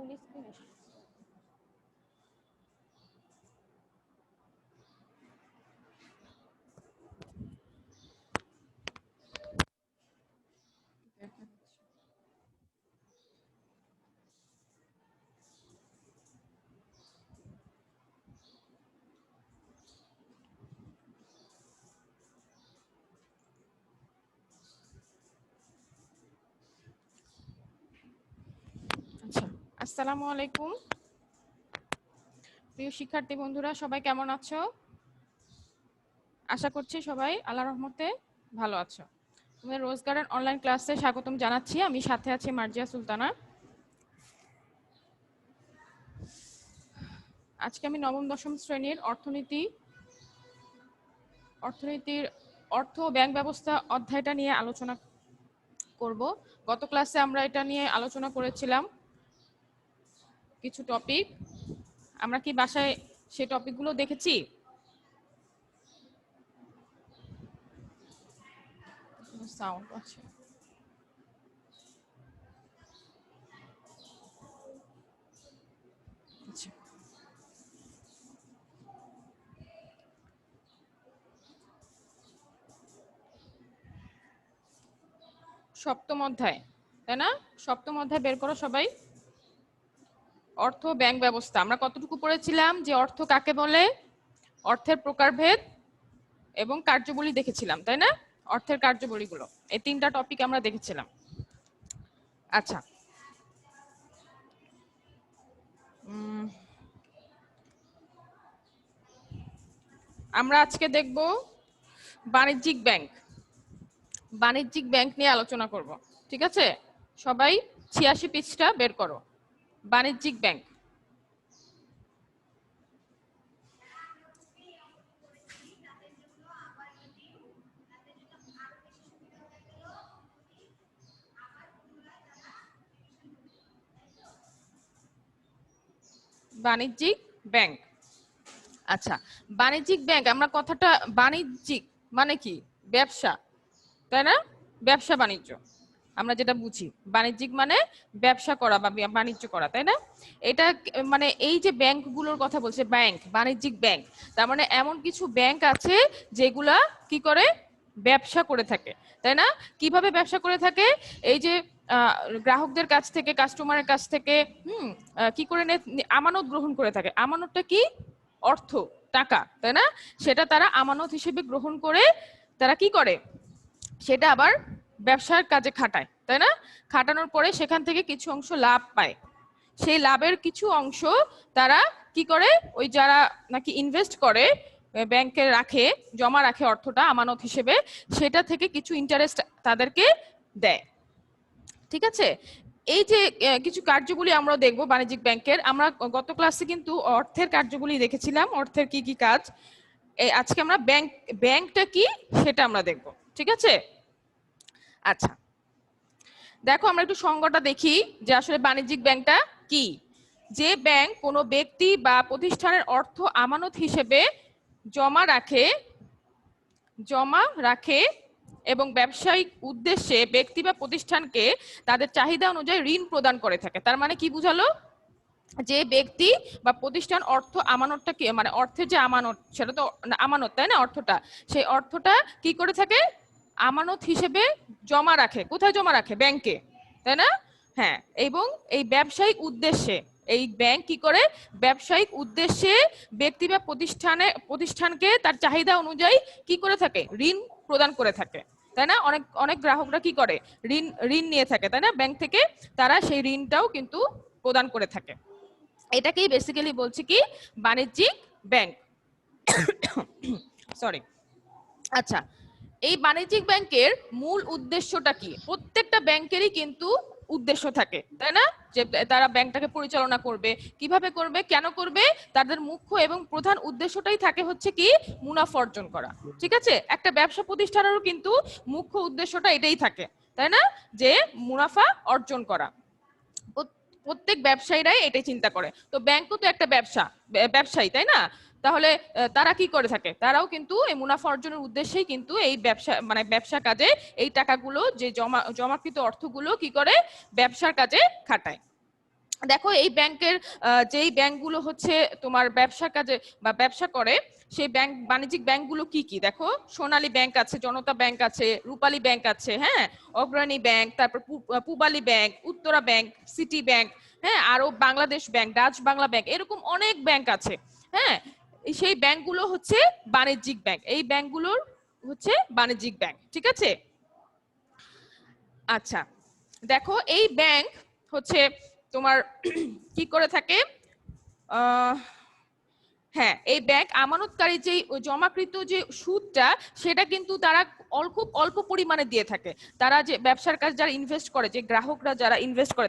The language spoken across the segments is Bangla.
ফুল স্ক্রিন আচ্ছা, আসসালামু আলাইকুম প্রিয় শিক্ষার্থী বন্ধুরা, সবাই কেমন আছো? আশা করছি সবাই আল্লাহর রহমতে ভালো আছো। তোমাদের রোজ গার্ডেন অনলাইন ক্লাসে স্বাগতম জানাচ্ছি। আমি সাথে আছি মার্জিয়া সুলতানা। আজকে আমি নবম দশম শ্রেণীর অর্থনীতির অর্থ ও ব্যাংক ব্যবস্থা অধ্যায়টা নিয়ে আলোচনা করব। গত ক্লাসে আমরা এটা নিয়ে আলোচনা করেছিলাম কিছু টপিক। আমরা কি বাসায় সেই টপিকগুলো দেখেছি? সাউন্ড আছে। আচ্ছা, সপ্তম অধ্যায়, তাই না? সপ্তম অধ্যায় বের করো সবাই। অর্থ ব্যাংক ব্যবস্থা আমরা কতটুকু পড়েছিলাম? যে অর্থ কাকে বলে, অর্থের প্রকারভেদ এবং কার্যাবলী দেখেছিলাম, তাই না? অর্থের কার্যাবলীগুলো, এই তিনটা টপিক আমরা দেখেছিলাম। আচ্ছা, আমরা আজকে দেখব বাণিজ্যিক ব্যাংক। বাণিজ্যিক ব্যাংক নিয়ে আলোচনা করব, ঠিক আছে? সবাই 86 পৃষ্ঠা বের করো। বাণিজ্যিক ব্যাংক। বাণিজ্যিক ব্যাংক। আচ্ছা, বাণিজ্যিক ব্যাংক, আমরা কথাটা বাণিজ্যিক মানে কি? ব্যবসা, তাই না? ব্যবসা বাণিজ্য আমরা যেটা বুঝি, বাণিজ্যিক মানে ব্যবসা করা বা বাণিজ্য করা, তাই না? এটা মানে এই যে ব্যাংকগুলোর কথা বলছে, ব্যাংক, বাণিজ্যিক ব্যাংক, তার মানে এমন কিছু ব্যাংক আছে যেগুলা কি করে? ব্যবসা করে থাকে, তাই না? কিভাবে ব্যবসা করে থাকে? এই যে গ্রাহকদের কাছ থেকে, কাস্টমারের কাছ থেকে কি করে আমানত গ্রহণ করে থাকে। আমানতটা কি? অর্থ, টাকা, তাই না? সেটা তারা আমানত হিসেবে গ্রহণ করে তারা কি করে? সেটা আবার ব্যবসার কাজে খাটায়, তাই না? খাটানোর পরে সেখান থেকে কিছু অংশ লাভ পায়। সেই লাভের কিছু অংশ তারা কি করে? ওই যারা নাকি ইনভেস্ট করে, ব্যাংকে রাখে, জমা রাখে অর্থটা আমানত হিসেবে, সেটা থেকে কিছু ইন্টারেস্ট তাদেরকে দেয়, ঠিক আছে? এই যে কিছু কার্যগুলি আমরা দেখব বাণিজ্যিক ব্যাংকের। আমরা গত ক্লাসে কিন্তু অর্থের কার্যগুলি দেখেছিলাম, অর্থের কি কি কাজ। আজকে আমরা ব্যাংকটা কি সেটা আমরা দেখব, ঠিক আছে? আচ্ছা, দেখো আমরা একটু সংজ্ঞাটা দেখি যে আসলে বাণিজ্যিক ব্যাংকটা কি। যে ব্যাংক কোনো ব্যক্তি বা প্রতিষ্ঠানের অর্থ আমানত হিসেবে জমা রাখে এবং ব্যবসায়িক উদ্দেশ্যে ব্যক্তি বা প্রতিষ্ঠানকে তাদের চাহিদা অনুযায়ী ঋণ প্রদান করে থাকে। তার মানে কি বুঝালো? যে ব্যক্তি বা প্রতিষ্ঠান অর্থ আমানতটা কি, মানে অর্থের যে আমানত, সেটা তো আমানত, তাই না? অর্থটা, সেই অর্থটা কি করে থাকে? আমানত হিসেবে জমা রাখে। কোথায় জমা রাখে? ব্যাংকে, তাই না? হ্যাঁ, এবং এই ব্যবসায়িক উদ্দেশ্যে এই ব্যাংক কি করে? ব্যবসায়িক উদ্দেশ্যে ব্যক্তি বা প্রতিষ্ঠানকে তার চাহিদা অনুযায়ী কি করে থাকে? ঋণ প্রদান করে থাকে, তাই না? অনেক অনেক গ্রাহকরা কি করে? ঋণ নিয়ে থাকে, তাই না? ব্যাংক থেকে তারা সেই ঋণটাও কিন্তু প্রদান করে থাকে। এটাকেই বেসিক্যালি বলছি কি? বাণিজ্যিক ব্যাংক। সরি। আচ্ছা, এই বাণিজ্যিক ব্যাংকের মূল উদ্দেশ্যটা কি? প্রত্যেকটা ব্যাংকেরই কিন্তু উদ্দেশ্য থাকে, তাই না? যে তারা ব্যাংকটাকে পরিচালনা করবে, কিভাবে করবে, কেন করবে, তাদের মুখ্য এবং প্রধান উদ্দেশ্যটাই থাকে হচ্ছে কি? মুনাফা অর্জন করা, ঠিক আছে? একটা ব্যবসা প্রতিষ্ঠানেরও কিন্তু মুখ্য উদ্দেশ্যটা এটাই থাকে, তাই না? যে মুনাফা অর্জন করা। প্রত্যেক ব্যবসায়ীরাই এটাই চিন্তা করে। তো ব্যাংকও তো একটা ব্যবসায়ী, তাই না? তাহলে তারা কি করে থাকে? তারাও কিন্তু এই মুনাফা অর্জনের উদ্দেশ্যেই কিন্তু এই ব্যবসা কাজে এই টাকাগুলো, যে জমাকৃত অর্থগুলো কি করে? ব্যবসার কাজে খাটায়। দেখো এই ব্যাংকের যেই ব্যাংকগুলো হচ্ছে তোমার ব্যবসা কাজে বা ব্যবসা করে, সেই ব্যাংক বাণিজ্যিক ব্যাংকগুলো কি কি দেখো, সোনালী ব্যাংক আছে, জনতা ব্যাংক আছে, রূপালী ব্যাংক আছে, হ্যাঁ, অগ্রণী ব্যাংক, তারপর Pubali bank, Uttara bank, city bank, হ্যাঁ, আরো Bangladesh bank, Dutch Bangla bank, এরকম অনেক ব্যাংক আছে। হ্যাঁ, সেই ব্যাংকগুলো হচ্ছে বাণিজ্যিক ব্যাংক, এই ব্যাংকগুলোর হচ্ছে বাণিজ্যিক ব্যাংক, ঠিক আছে। আচ্ছা, দেখো এই ব্যাংক হচ্ছে তোমার কি করে থাকে, হ্যাঁ, এই ব্যাংক আমানতকারী যে জমাকৃত যে সুদটা, সেটা কিন্তু তারা খুব অল্প পরিমাণে দিয়ে থাকে। তারা যে ব্যবসার কাজ যারা ইনভেস্ট করে, যে গ্রাহকরা যারা ইনভেস্ট করে,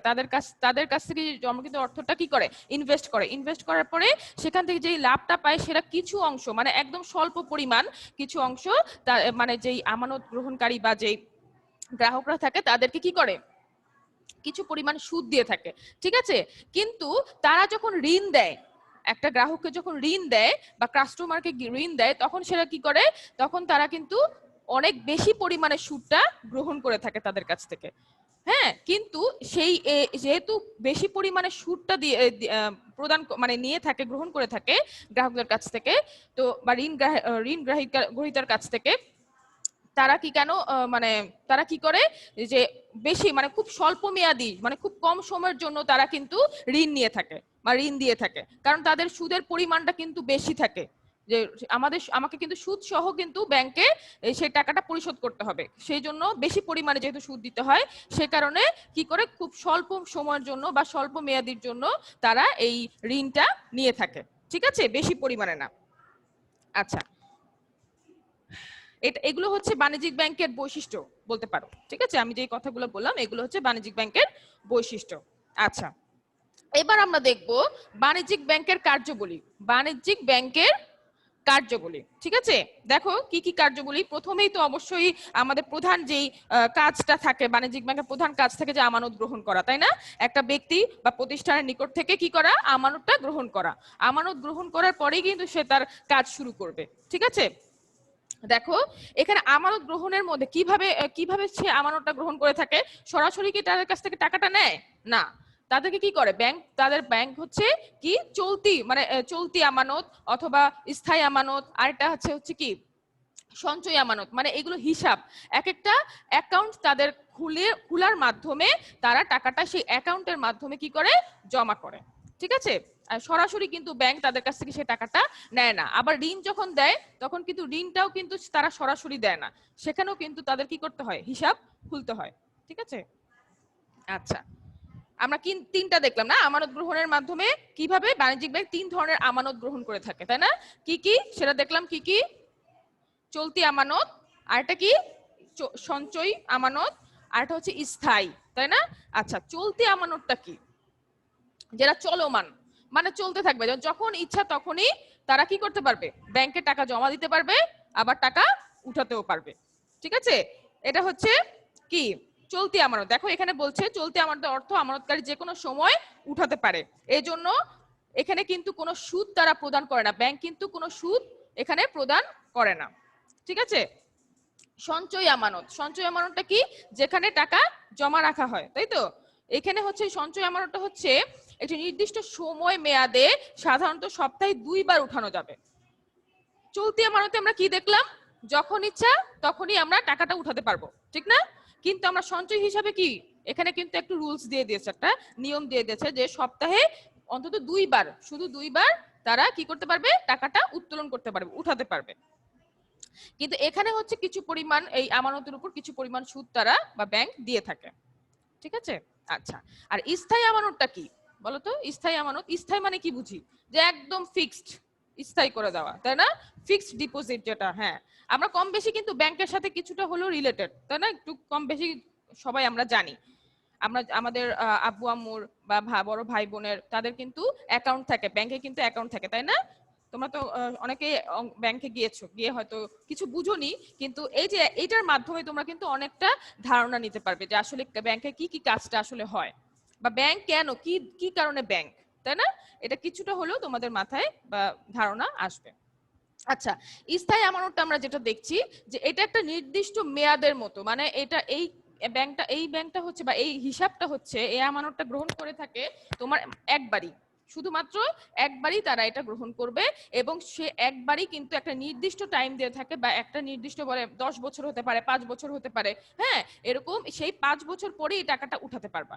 তাদের কাছ থেকে জমাকৃত অর্থটা কি করে, ইনভেস্ট করার পরে সেখান থেকে যেই লাভটা পায়, সেটা কিছু অংশ, মানে একদম স্বল্প পরিমাণ কিছু অংশ, মানে যেই আমানত গ্রহণকারী বা যেই গ্রাহকরা থাকে তাদেরকে কি করে, কিছু পরিমাণ সুদ দিয়ে থাকে, ঠিক আছে। কিন্তু তারা যখন ঋণ দেয়, একটা গ্রাহককে যখন ঋণ দেয় বা কাস্টমারকে ঋণ দেয়, তখন সেটা কি করে, তখন তারা কিন্তু অনেক বেশি পরিমাণে সুদটা গ্রহণ করে থাকে তাদের কাছ থেকে। হ্যাঁ, কিন্তু সেই যেহেতু বেশি পরিমাণে সুদটা দিয়ে প্রদান মানে নিয়ে থাকে, গ্রহণ করে থাকে গ্রাহকদের কাছ থেকে, তো বা ঋণ গ্রহীতার কাছ থেকে, তারা কি কেন মানে তারা কি করে, যে বেশি মানে খুব স্বল্প মেয়াদি, মানে খুব কম সময়ের জন্য তারা কিন্তু ঋণ নিয়ে থাকে বা ঋণ দিয়ে থাকে, কারণ তাদের সুদের পরিমাণটা কিন্তু বেশি থাকে। যে আমাকে কিন্তু সুদ সহ কিন্তু ব্যাংকে সেই টাকাটা পরিশোধ করতে হবে, সেই জন্য বেশি পরিমাণে যেহেতু সুদ দিতে হয়, সে কারণে কি করে, খুব স্বল্প সময়ের জন্য বা স্বল্প মেয়াদির জন্য তারা এই ঋণটা নিয়ে থাকে, ঠিক আছে, বেশি পরিমাণে না। আচ্ছা, এগুলো হচ্ছে বাণিজ্যিক ব্যাংকের বৈশিষ্ট্য বলতে পারো, ঠিক আছে। আমি যে কথাগুলো বললাম এগুলো হচ্ছে বাণিজ্যিক ব্যাংকের বৈশিষ্ট্য। আচ্ছা, এবার আমরা দেখব বাণিজ্যিক ব্যাংকের কার্যাবলী। বাণিজ্যিক ব্যাংকের কার্যাবলী, ঠিক আছে। দেখো কি কি কার্যাবলী, প্রথমেই তো অবশ্যই আমাদের প্রধান যেই কাজটা থাকে, বাণিজ্যিক ব্যাংকের প্রধান কাজ থাকে যে আমানত গ্রহণ করা, তাই না। একটা ব্যক্তি বা প্রতিষ্ঠানের নিকট থেকে কি করা, আমানতটা গ্রহণ করা। আমানত গ্রহণ করার পরেই কিন্তু সে তার কাজ শুরু করবে, ঠিক আছে। দেখো এখানে আমানত গ্রহণের মধ্যে কিভাবে সে আমানতটা গ্রহণ করে থাকে, সরাসরি কি তাদের কাছ থেকে টাকাটা নেয় না, তাদেরকে কি করে তাদের ব্যাংক হচ্ছে কি চলতি মানে চলতি আমানত অথবা স্থায়ী আমানত, আরেকটা হচ্ছে কি সঞ্চয় আমানত, মানে এগুলো হিসাব, এক একটা অ্যাকাউন্ট তাদের খোলার মাধ্যমে তারা টাকাটা সেই অ্যাকাউন্টের মাধ্যমে কি করে, জমা করে, ঠিক আছে। আর সরাসরি কিন্তু ব্যাংক তাদের কাছ থেকে সেই টাকাটা নেয় না। আবার ঋণ যখন দেয়, তখন কিন্তু ঋণটাও কিন্তু তারা সরাসরি দেয় না, সেখানেও কিন্তু তাদের কি করতে হয়, হিসাব খুলতে হয়, ঠিক আছে। আচ্ছা, আমরা তিনটা দেখলাম না, আমানত গ্রহণের মাধ্যমে কিভাবে বাণিজ্যিক ব্যাংক তিন ধরনের আমানত গ্রহণ করে থাকে, তাই না। কি কি সেটা দেখলাম, কি কি, চলতি আমানত, আরেকটা কি সঞ্চয়ী আমানত, আরেকটা হচ্ছে স্থায়ী, তাই না। আচ্ছা, চলতি আমানতটা কি, যেটা চলমান, মানে চলতে থাকবে, যখন ইচ্ছা তখনই তারা কি করতে পারবে, ব্যাংকে টাকা জমা দিতে পারবে, আবার টাকা উঠাতেও পারবে, ঠিক আছে। এটা হচ্ছে কি চলতি আমানত। দেখো এখানে বলছে চলতি আমানতের অর্থ আমানতকারী যে কোনো সময় উঠাতে পারে, এই জন্য এখানে কিন্তু কোনো সুদ তারা প্রদান করে না, ব্যাংক কিন্তু কোনো সুদ এখানে প্রদান করে না, ঠিক আছে। সঞ্চয় আমানত, সঞ্চয় আমানতটা কি, যেখানে টাকা জমা রাখা হয়, তাই তো। এখানে হচ্ছে সঞ্চয় আমানতটা হচ্ছে একটি নির্দিষ্ট সময় মেয়াদে সাধারণত সপ্তাহে 2 বার উঠানো যাবে। চলতি আমানতে আমরা কি দেখলাম, যখন ইচ্ছা তখনই আমরা টাকাটা উঠাতে পারবো, ঠিক না। কিন্তু আমরা সঞ্চয় হিসাবে কি, এখানে কিন্তু একটু রুলস দিয়ে দিয়েছে, একটা নিয়ম দিয়ে দিয়েছে যে সপ্তাহে অন্তত 2 বার, শুধু 2 বার তারা কি করতে পারবে, টাকাটা উত্তোলন করতে পারবে, উঠাতে পারবে। কিন্তু এখানে হচ্ছে কিছু পরিমাণ এই আমানতের উপর কিছু পরিমাণ সুদ তারা বা ব্যাংক দিয়ে থাকে, ঠিক আছে। আচ্ছা, আর স্থায়ী আমানতটা কি বলতো, স্থায়ী আমানত, স্থায়ী মানে কি বুঝি, যে একদম ফিক্সড, স্থায়ী করে দেওয়া, তাই না, ফিক্সড ডিপোজিট যেটা। হ্যাঁ, আমরা কম বেশি কিন্তু ব্যাংকের সাথে কিছুটা হলেও রিলেটেড, তাই না, একটু কম বেশি সবাই আমরা জানি। আমরা আমাদের আব্বু আম্মুর বা বড় ভাই বোনের তাদের কিন্তু অ্যাকাউন্ট থাকে, ব্যাংকে কিন্তু অ্যাকাউন্ট থাকে, তাই না। তোমরা তো অনেকে ব্যাংকে গিয়েছো, গিয়ে হয়তো কিছু বুঝোনি, কিন্তু এই যে এইটার মাধ্যমে তোমরা কিন্তু অনেকটা ধারণা নিতে পারবে যে আসলে ব্যাংকে কি কি কাজটা আসলে হয়, বা ব্যাংক কেন, কি কি কারণে ব্যাংক, তাই না। এটা কিছুটা হলেও তোমাদের মাথায় বা ধারণা আসবে। আচ্ছা, স্থায়ী আমানতটা আমরা যেটা দেখছি যে এটা একটা নির্দিষ্ট মেয়াদের মতো, মানে এটা এই ব্যাংকটা হচ্ছে বা এই হিসাবটা হচ্ছে এই আমানতটা গ্রহণ করে থাকে তোমার একবারই, শুধুমাত্র একবারই তারা এটা গ্রহণ করবে এবং সে একবারই কিন্তু একটা নির্দিষ্ট টাইম দিয়ে থাকে বা একটা নির্দিষ্ট বলে 10 বছর হতে পারে, 5 বছর হতে পারে, হ্যাঁ এরকম সেই 5 বছর পরে এই টাকাটা উঠাতে পারবা,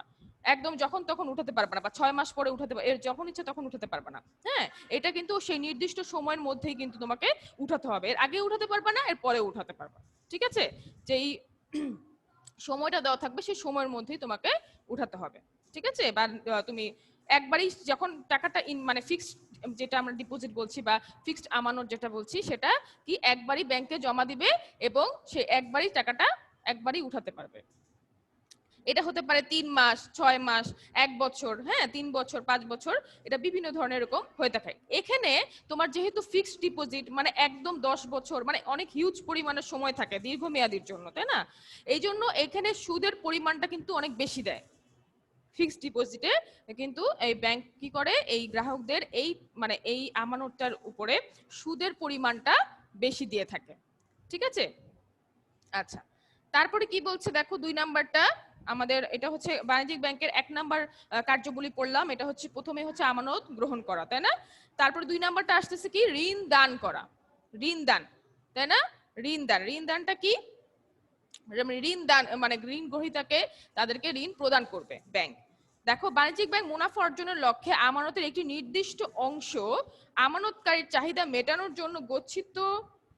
একদম যখন তখন উঠাতে পারবে না, বা 6 মাস পরে উঠাতে পারবে, এর যখন ইচ্ছে তখন উঠাতে পারবে না। হ্যাঁ, এটা কিন্তু সেই নির্দিষ্ট সময়ের মধ্যেই কিন্তু তোমাকে উঠাতে হবে, এর আগে উঠাতে পারবে না, এর পরে উঠাতে পারবে। ঠিক আছে, যেই সময়টা দেওয়া থাকবে সেই সময়ের মধ্যেই তোমাকে উঠাতে হবে। ঠিক আছে, বা তুমি একবারই যখন টাকাটা মানে ফিক্সড, যেটা আমরা ডিপোজিট বলছি বা ফিক্সড আমানত যেটা বলছি, সেটা কি একবারই ব্যাংকে জমা দিবে এবং সে একবারই টাকাটা একবারই উঠাতে পারবে। এটা হতে পারে 3 মাস, 6 মাস, 1 বছর, হ্যাঁ 3 বছর, 5 বছর, এটা বিভিন্ন ধরনের এরকম হয়ে থাকে। এখানে তোমার যেহেতু ফিক্সড ডিপোজিট মানে একদম 10 বছর, মানে অনেক হিউজ পরিমাণের সময় থাকে দীর্ঘমেয়াদীর জন্য, তাই না? এই জন্য এখানে সুদের পরিমাণটা কিন্তু অনেক বেশি দেয় ফিক্সড ডিপোজিটে। কিন্তু এই ব্যাংক কি করে, এই গ্রাহকদের এই মানে এই আমানতটার উপরে সুদের পরিমাণটা বেশি দিয়ে থাকে। ঠিক আছে, আচ্ছা তারপরে কি বলছে দেখো 2 নাম্বারটা আমাদের, এটা হচ্ছে বাণিজ্যিক ব্যাংকের 1 নাম্বার কার্যাবলী পড়লাম, এটা হচ্ছে প্রথমে হচ্ছে আমানত গ্রহণ করা, তাই না? তারপরে 2 নাম্বারটা আসতেছে কি, ঋণ দান করা, ঋণ দান, তাই না? ঋণ দান, ঋণ দানটা কি, ঋণ দান মানে ঋণ গ্রহীতাকে তাদেরকে ঋণ প্রদান করবে ব্যাংক। দেখো বাণিজ্যিক ব্যাংক মুনাফা অর্জনের লক্ষ্যে আমানতের একটি নির্দিষ্ট অংশ আমানতকারীর চাহিদা মেটানোর জন্য গচ্ছিত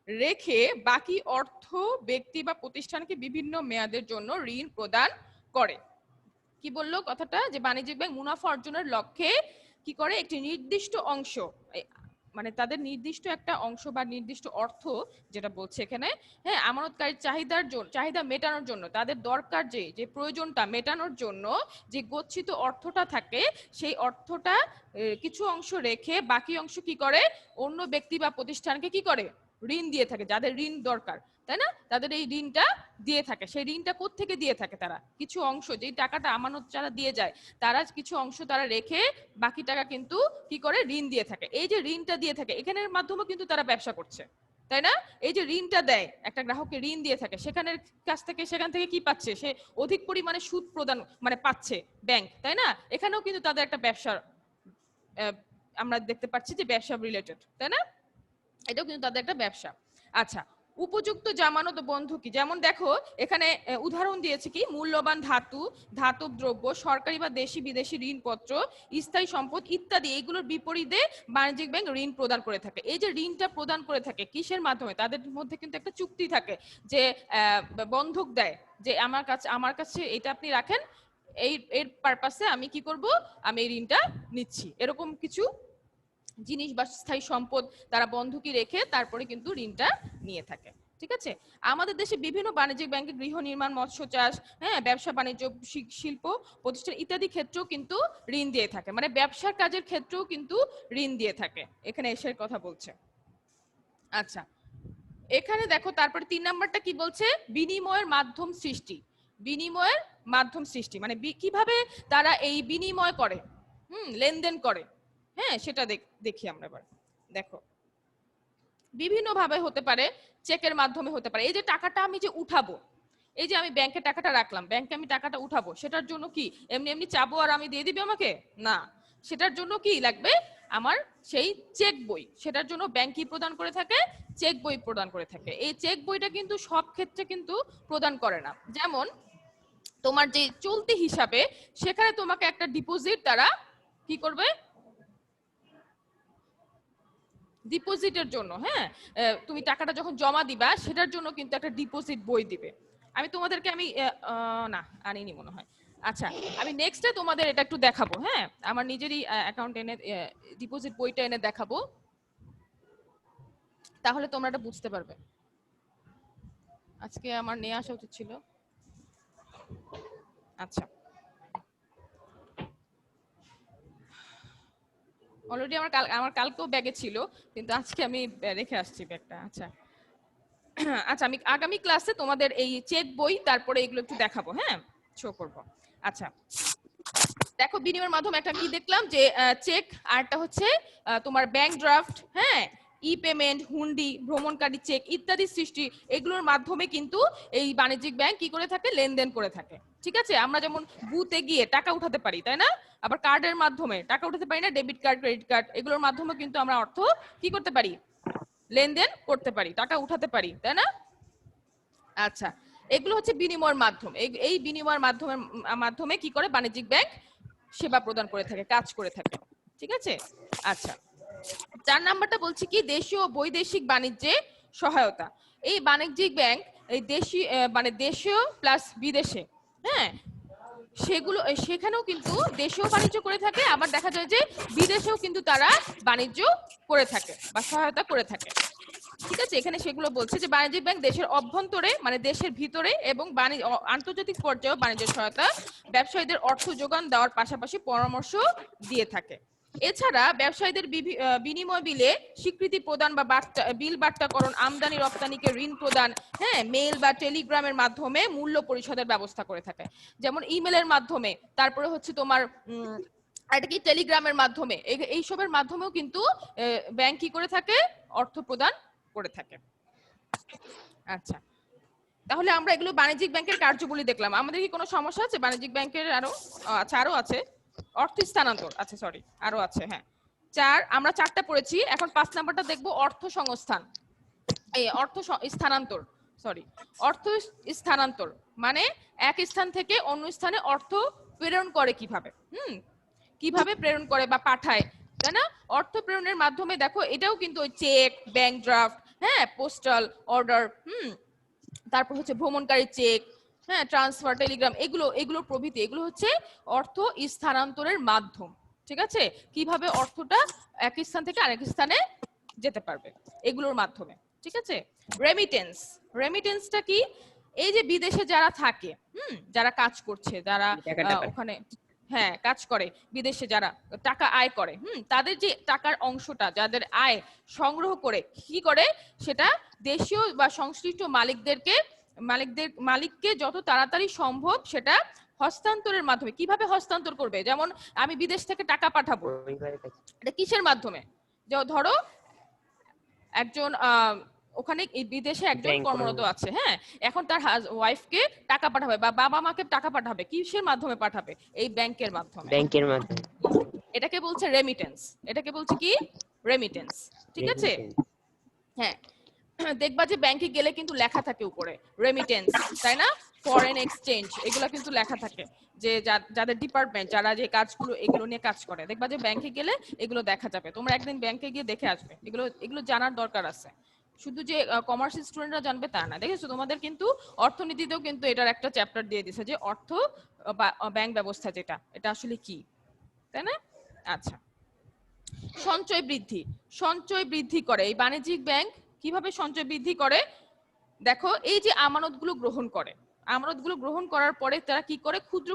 রেখে বাকি অর্থ ব্যক্তি বা প্রতিষ্ঠানকে বিভিন্ন মেয়াদের জন্য ঋণ প্রদান করে। কি বললো কথাটা, যে বাণিজ্যিক ব্যাংক মুনাফা অর্জনের লক্ষ্যে কি করে, একটি নির্দিষ্ট অংশ মানে তাদের নির্দিষ্ট একটা অংশ বা নির্দিষ্ট অর্থ যেটা বলছে এখানে, হ্যাঁ আমানতকারীর চাহিদা মেটানোর জন্য, তাদের দরকার যে প্রয়োজনটা মেটানোর জন্য যে গচ্ছিত অর্থটা থাকে, সেই অর্থটা কিছু অংশ রেখে বাকি অংশ কি করে, অন্য ব্যক্তি বা প্রতিষ্ঠানকে কি করে, ঋণ দিয়ে থাকে, যাদের ঋণ দরকার, তাই না? তাদের এই ঋণটা দিয়ে থাকে। সেই ঋণটা কোত্থেকে দিয়ে থাকে, তারা কিছু অংশ, যেই টাকাটা আমানত যারা দিয়ে যায় তারা কিছু অংশ তারা রেখে বাকি টাকা কিন্তু কি করে, ঋণ দিয়ে থাকে। এই যে ঋণটা দিয়ে থাকে এখানের মাধ্যমে কিন্তু তারা ব্যবসা করছে, তাই না? এই যে ঋণটা দেয়, একটা গ্রাহককে ঋণ দিয়ে থাকে, সেখানের কাছ থেকে সেখান থেকে কি পাচ্ছে, সে অধিক পরিমাণে সুদ প্রদান মানে পাচ্ছে ব্যাংক, তাই না? এখানেও কিন্তু তাদের একটা ব্যবসার আমরা দেখতে পাচ্ছি যে ব্যবসা রিলেটেড, তাই না? এটাও কিন্তু তাদের একটা ব্যবসা। আচ্ছা, উপযুক্ত জামানত বন্ধকি, যেমন দেখো এখানে উদাহরণ দিয়েছে কি, মূল্যবান ধাতু, ধাতব দ্রব্য, সরকারি বা দেশি বিদেশি ঋণপত্র, স্থায়ী সম্পদ ইত্যাদি, এইগুলোর বিপরীতে বাণিজ্যিক ব্যাংক ঋণ প্রদান করে থাকে। এই যে ঋণটা প্রদান করে থাকে কিসের মাধ্যমে, তাদের মধ্যে কিন্তু একটা চুক্তি থাকে যে বন্ধক দেয়, যে আমার কাছে এটা আপনি রাখেন, এর পারপাসে আমি কি করব, আমি এই ঋণটা নিচ্ছি, এরকম কিছু জিনিস বা স্থায়ী সম্পদ তারা বন্ধকি রেখে তারপরে কিন্তু ঋণটা নিয়ে থাকে। ঠিক আছে, আমাদের দেশে বিভিন্ন বাণিজ্যিক ব্যাংকে গৃহ নির্মাণ, মৎস্য চাষ, হ্যাঁ ব্যবসা বাণিজ্য, শিল্প প্রতিষ্ঠান ইত্যাদি ক্ষেত্রেও কিন্তু ঋণ দিয়ে থাকে, মানে ব্যবসার কাজের ক্ষেত্রেও কিন্তু ঋণ দিয়ে থাকে, এখানে এসের কথা বলছে। আচ্ছা, এখানে দেখো তারপরে 3 নাম্বারটা কি বলছে, বিনিময়ের মাধ্যম সৃষ্টি, বিনিময়ের মাধ্যম সৃষ্টি মানে কিভাবে তারা এই বিনিময় করে, লেনদেন করে, হ্যাঁ সেটা দেখি আমরা এবার। দেখো বিভিন্ন ভাবে হতে পারে, চেকের মাধ্যমে হতে পারে, এই যে টাকাটা আমি যে উঠাবো, এই যে আমি ব্যাংকে টাকাটা রাখলাম, ব্যাংকে আমি টাকাটা উঠাবো, সেটার জন্য কি এমনি এমনি চাবো আর আমি দিয়ে দিবে আমাকে, না, সেটার জন্য কি লাগবে, আমার সেই চেক বই, সেটার জন্য ব্যাংক কি প্রদান করে থাকে, চেক বই প্রদান করে থাকে। এই চেক বইটা কিন্তু সব ক্ষেত্রে কিন্তু প্রদান করে না, যেমন তোমার যে চলতি হিসাবে সেখানে তোমাকে একটা ডিপোজিট তারা কি করবে, ডিপোজিটের জন্য, হ্যাঁ তুমি টাকাটা যখন জমা দিবা সেটার জন্য কিন্তু একটা ডিপোজিট বই দিবে। আমি তোমাদেরকে না আনিনি মনে হয়। আচ্ছা, আমি নেক্সটে তোমাদের এটা একটু দেখাবো, হ্যাঁ আমার নিজেরই অ্যাকাউন্ট এনে ডিপোজিট বইটা এনে দেখাবো, তাহলে তোমরা এটা বুঝতে পারবে। আজকে আমার নিয়ে আসা উচিত ছিল। আচ্ছা, অলরেডি আমার কালকেও ব্যাগে ছিল, কিন্তু আজকে আমি রেখে আসছি ব্যাগটা। আচ্ছা আচ্ছা, আমি আগামী ক্লাসে তোমাদের এই চেক বই তারপরে এগুলো একটু দেখাবো, হ্যাঁ শো করব। আচ্ছা, দেখো বিনিময়ের মাধ্যমে একটা কি দেখলাম, যে চেক, আরটা হচ্ছে তোমার ব্যাংক ড্রাফট, হ্যাঁ ই পেমেন্ট, হুন্ডি, ভ্রমণকারী চেক ইত্যাদি সৃষ্টি, এগুলোর মাধ্যমে কিন্তু এই বাণিজ্যিক ব্যাংক কি করে থাকে, লেনদেন করে থাকে। ঠিক আছে, আমরা যেমন বুথে গিয়ে টাকা উঠাতে পারি, তাই না? আবার কার্ডের মাধ্যমে টাকা উঠাতে পারি না, ডেবিট কার্ড, ক্রেডিট কার্ড, এগুলোর মাধ্যমে কিন্তু আমরা অর্থ কি করতে পারি, লেনদেন করতে পারি, টাকা উঠাতে পারি, তাই না? আচ্ছা, এগুলো হচ্ছে বিনিময়ের মাধ্যম। এই বিনিময়ের মাধ্যমে কি করে বাণিজ্যিক ব্যাংক সেবা প্রদান করে থাকে, কাজ করে থাকে। ঠিক আছে, আচ্ছা 4 নাম্বারটা বলছি কি, দেশীয় ও বৈদেশিক বাণিজ্যে সহায়তা। এই বাণিজ্যিক ব্যাংক এই দেশি মানে দেশীয় প্লাস বিদেশে, হ্যাঁ সেখানেও কিন্তু দেশীয় বাণিজ্য করে থাকে, আবার দেখা যায় যে বিদেশেও কিন্তু তারা বাণিজ্য করে থাকে বা সহায়তা করে থাকে। ঠিক আছে, এখানে সেগুলো বলছে যে বাণিজ্যিক ব্যাংক দেশের অভ্যন্তরে মানে দেশের ভিতরে এবং আন্তর্জাতিক পর্যায়ে বাণিজ্য সহায়তা, ব্যবসায়ীদের অর্থ যোগান দেওয়ার পাশাপাশি পরামর্শ দিয়ে থাকে। এছাড়া ব্যবসায়ীদের বিনিময় বিলে স্বীকৃতি প্রদান বা বিল বার্তাকরণ, আমদানি রপ্তানিকে ঋণ প্রদান, হ্যাঁ মেইল বা টেলিগ্রামের মাধ্যমে মূল্য পরিশোধের ব্যবস্থা করে থাকে। যেমন ইমেলের মাধ্যমে, তারপরে হচ্ছে তোমার এটা কি টেলিগ্রামের মাধ্যমে, এইসবের মাধ্যমেও কিন্তু ব্যাংক কি করে থাকে, অর্থ প্রদান করে থাকে। আচ্ছা, তাহলে আমরা এগুলো বাণিজ্যিক ব্যাংকের কার্যবলী দেখলাম। আমাদের কি কোনো সমস্যা আছে বাণিজ্যিক ব্যাংকের? আচ্ছা আরো আছে, অর্থ স্থানান্তর, আচ্ছা সরি আরো আছে, হ্যাঁ আমরা 4টা পড়েছি, এখন 5 নাম্বারটা দেখবো, অর্থ সংস্থান। এই অর্থ স্থানান্তর, সরি অর্থ স্থানান্তর মানে এক স্থান থেকে অন্য স্থানে অর্থ প্রেরণ করে কিভাবে, কিভাবে প্রেরণ করে বা পাঠায়, তাই না? অর্থ প্রেরণের মাধ্যমে দেখো এটাও কিন্তু ওই চেক, ব্যাংক ড্রাফট, হ্যাঁ পোস্টাল অর্ডার, তারপর হচ্ছে ভ্রমণকারী চেক, হ্যাঁ ট্রান্সফার, টেলিগ্রাম, এগুলো প্রভৃতি, এগুলো হচ্ছে অর্থ স্থানান্তরের মাধ্যম। ঠিক আছে, কিভাবে অর্থটা এক স্থান থেকে আরেক স্থানে যেতে পারবে এগুলোর মাধ্যমে। ঠিক আছে, রেমিটেন্স, রেমিটেন্সটা কি, এই যে বিদেশে যারা থাকে, যারা কাজ করছে, যারা ওখানে হ্যাঁ কাজ করে, বিদেশে যারা টাকা আয় করে, তাদের যে টাকার অংশটা যাদের আয় সংগ্রহ করে কি করে, সেটা দেশীয় বা সংশ্লিষ্ট মালিককে যত তাড়াতাড়ি সম্ভব সেটা হস্তান্তরের মাধ্যমে। কিভাবে হস্তান্তর করবে, যেমন আমি বিদেশ থেকে টাকা পাঠাবো, এটা কিসের মাধ্যমে, ধরো একজন ওখানে বিদেশে একজন কর্মরত আছে, হ্যাঁ এখন তার ওয়াইফকে টাকা পাঠাবে বা বাবা মাকে টাকা পাঠাবে, কিসের মাধ্যমে পাঠাবে, এই ব্যাংকের মাধ্যমে, এটাকে বলছে রেমিটেন্স, এটাকে বলছে কি রেমিটেন্স। ঠিক আছে, হ্যাঁ দেখবা যে ব্যাংকে গেলে কিন্তু লেখা থাকে উপরে রেমিটেন্স, তাই না? ফরেন এক্সচেঞ্জ, এগুলো কিন্তু লেখা থাকে, যে যাদের ডিপার্টমেন্ট যারা যে কাজগুলো এগুলো নিয়ে কাজ করে, দেখবা যে ব্যাংকে গেলে এগুলো দেখা যাবে। তোমরা একদিন ব্যাংকে গিয়ে দেখে আসবে, এগুলো জানার দরকার আছে। শুধু যে কমার্স স্টুডেন্টরা জানবে তা না, দেখেছো তোমাদের কিন্তু অর্থনীতিতেও কিন্তু এটার একটা চ্যাপ্টার দিয়ে দিছে যে অর্থ বা ব্যাংক ব্যবস্থা যেটা, এটা আসলে কি, তাই না? আচ্ছা, সঞ্চয় বৃদ্ধি, সঞ্চয় বৃদ্ধি করে এই বাণিজ্যিক ব্যাংক। কিভাবে সঞ্চয় বৃদ্ধি করে, দেখো এই যে আমানতগুলো গ্রহণ করে, আমানতগুলো গ্রহণ করার পরে তারা কি করে, ক্ষুদ্র